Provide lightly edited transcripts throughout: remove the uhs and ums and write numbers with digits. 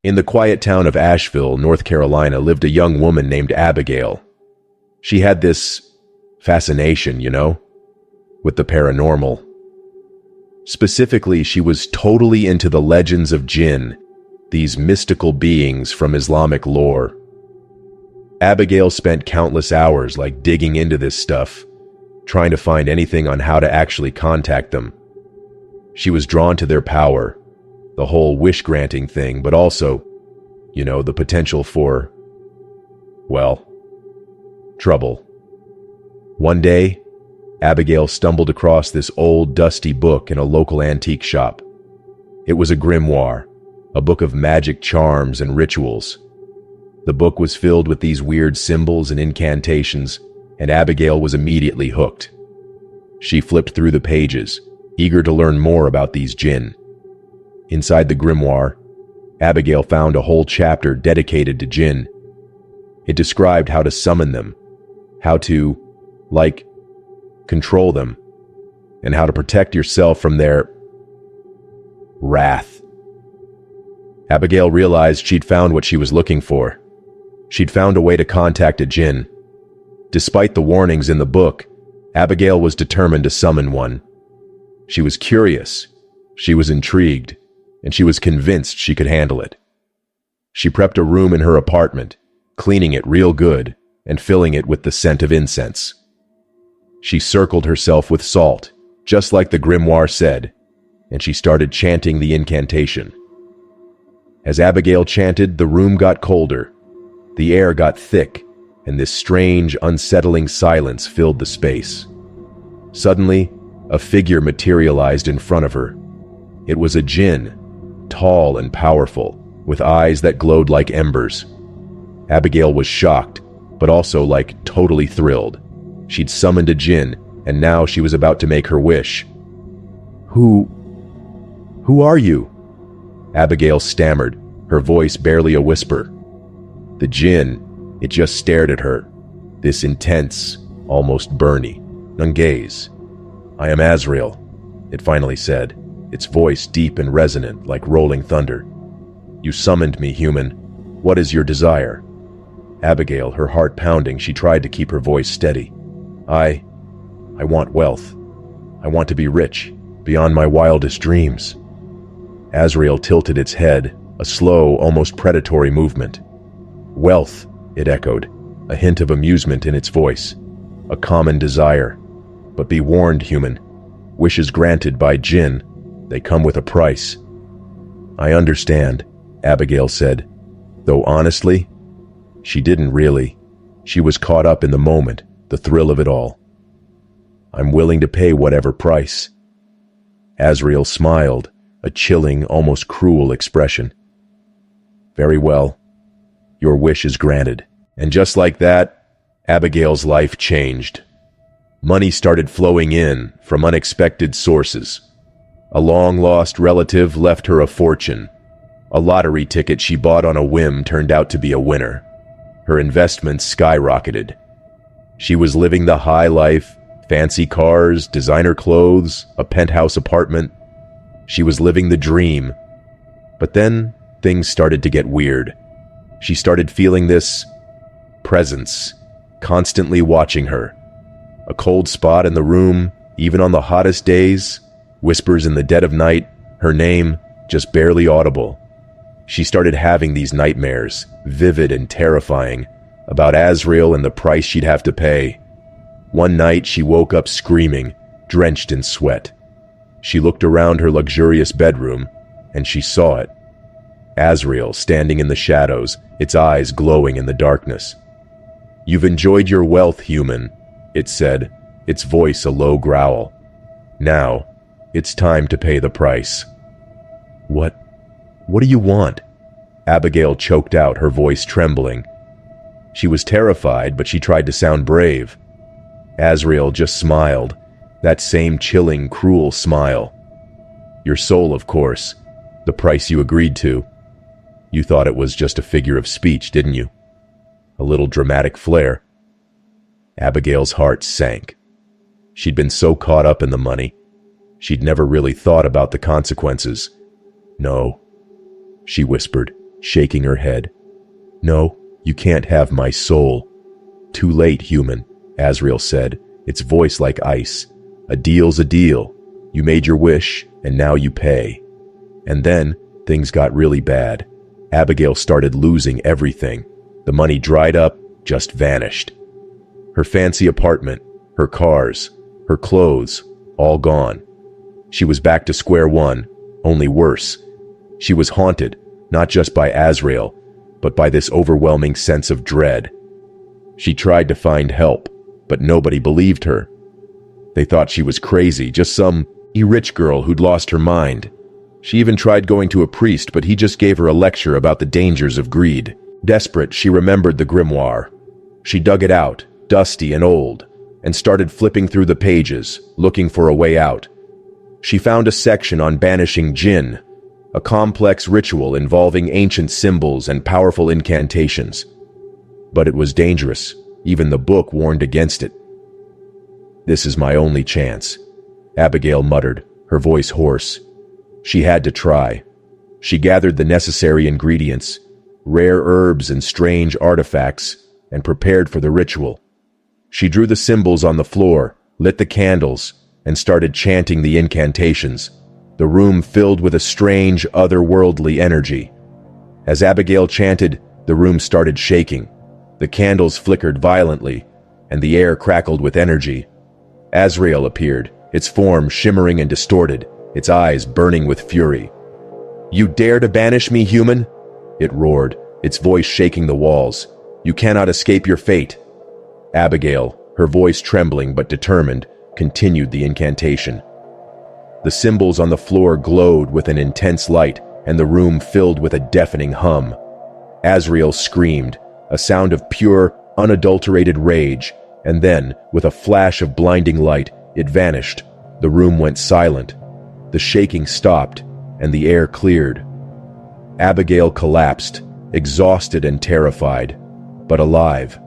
In the quiet town of Asheville, North Carolina, lived a young woman named Abigail. She had this fascination, with the paranormal. Specifically, she was totally into the legends of djinn, these mystical beings from Islamic lore. Abigail spent countless hours digging into this stuff, trying to find anything on how to actually contact them. She was drawn to their power, the whole wish-granting thing, but also, the potential for, trouble. One day, Abigail stumbled across this old, dusty book in a local antique shop. It was a grimoire, a book of magic charms and rituals. The book was filled with these weird symbols and incantations, and Abigail was immediately hooked. She flipped through the pages, eager to learn more about these djinn. Inside the grimoire, Abigail found a whole chapter dedicated to djinn. It described how to summon them, how to, control them, and how to protect yourself from their wrath. Abigail realized she'd found what she was looking for. She'd found a way to contact a djinn. Despite the warnings in the book, Abigail was determined to summon one. She was curious, she was intrigued, and she was convinced she could handle it. She prepped a room in her apartment, cleaning it real good and filling it with the scent of incense. She circled herself with salt, just like the grimoire said, and she started chanting the incantation. As Abigail chanted, the room got colder, the air got thick, and this strange, unsettling silence filled the space. Suddenly, a figure materialized in front of her. It was a djinn, tall and powerful, with eyes that glowed like embers. Abigail was shocked, but also totally thrilled. She'd summoned a djinn, and now she was about to make her wish. Who are you?" Abigail stammered, her voice barely a whisper. The djinn, it just stared at her, this intense, almost burny, gaze. "I am Azrael," it finally said, its voice deep and resonant like rolling thunder. "You summoned me, human. What is your desire?" Abigail, her heart pounding, she tried to keep her voice steady. I want wealth. I want to be rich, beyond my wildest dreams." Azrael tilted its head, a slow, almost predatory movement. "Wealth," it echoed, a hint of amusement in its voice. "A common desire. But be warned, human. Wishes granted by djinn, they come with a price." "I understand," Abigail said, though honestly, she didn't really. She was caught up in the moment, the thrill of it all. "I'm willing to pay whatever price." Azrael smiled, a chilling, almost cruel expression. "Very well. Your wish is granted." And just like that, Abigail's life changed. Money started flowing in from unexpected sources. A long-lost relative left her a fortune. A lottery ticket she bought on a whim turned out to be a winner. Her investments skyrocketed. She was living the high life, fancy cars, designer clothes, a penthouse apartment. She was living the dream. But then things started to get weird. She started feeling this presence, constantly watching her. A cold spot in the room, even on the hottest days, whispers in the dead of night, her name just barely audible. She started having these nightmares, vivid and terrifying, about Azrael and the price she'd have to pay. One night she woke up screaming, drenched in sweat. She looked around her luxurious bedroom, and she saw it. Azrael standing in the shadows, its eyes glowing in the darkness. "You've enjoyed your wealth, human," it said, its voice a low growl. "Now, it's time to pay the price." What do you want?" Abigail choked out, her voice trembling. She was terrified, but she tried to sound brave. Azrael just smiled, that same chilling, cruel smile. "Your soul, of course, the price you agreed to. You thought it was just a figure of speech, didn't you? A little dramatic flair." Abigail's heart sank. She'd been so caught up in the money, she'd never really thought about the consequences. "No," she whispered, shaking her head. "No, you can't have my soul." "Too late, human," Azrael said, its voice like ice. "A deal's a deal. You made your wish, and now you pay." And then, things got really bad. Abigail started losing everything. The money dried up, just vanished. Her fancy apartment, her cars, her clothes, all gone. She was back to square one, only worse. She was haunted, not just by Azrael, but by this overwhelming sense of dread. She tried to find help, but nobody believed her. They thought she was crazy, just some rich girl who'd lost her mind. She even tried going to a priest, but he just gave her a lecture about the dangers of greed. Desperate, she remembered the grimoire. She dug it out, dusty and old, and started flipping through the pages, looking for a way out. She found a section on banishing djinn, a complex ritual involving ancient symbols and powerful incantations. But it was dangerous. Even the book warned against it. "This is my only chance," Abigail muttered, her voice hoarse. She had to try. She gathered the necessary ingredients, rare herbs and strange artifacts, and prepared for the ritual. She drew the symbols on the floor, lit the candles, and started chanting the incantations. The room filled with a strange, otherworldly energy. As Abigail chanted, the room started shaking. The candles flickered violently, and the air crackled with energy. Azrael appeared, its form shimmering and distorted, its eyes burning with fury. "You dare to banish me, human?" it roared, its voice shaking the walls. "You cannot escape your fate." Abigail, her voice trembling but determined, continued the incantation. The symbols on the floor glowed with an intense light, and the room filled with a deafening hum. Azrael screamed, a sound of pure, unadulterated rage, and then, with a flash of blinding light, it vanished. The room went silent. The shaking stopped, and the air cleared. Abigail collapsed, exhausted and terrified, but alive.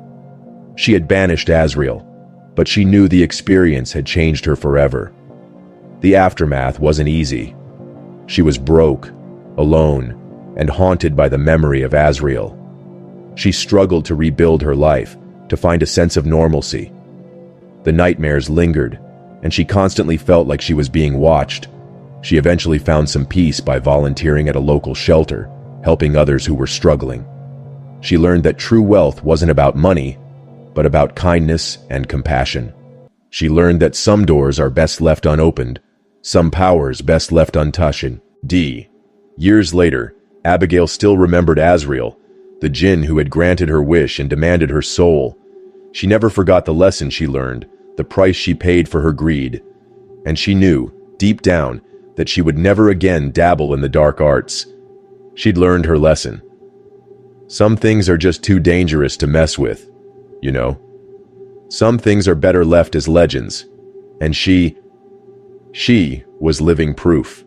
She had banished Azrael, but she knew the experience had changed her forever. The aftermath wasn't easy. She was broke, alone, and haunted by the memory of Azrael. She struggled to rebuild her life, to find a sense of normalcy. The nightmares lingered, and she constantly felt like she was being watched. She eventually found some peace by volunteering at a local shelter, helping others who were struggling. She learned that true wealth wasn't about money, but about kindness and compassion. She learned that some doors are best left unopened, some powers best left untouched. Years later, Abigail still remembered Azrael, the djinn who had granted her wish and demanded her soul. She never forgot the lesson she learned, the price she paid for her greed. And she knew, deep down, that she would never again dabble in the dark arts. She'd learned her lesson. Some things are just too dangerous to mess with, you know. Some things are better left as legends. And she was living proof.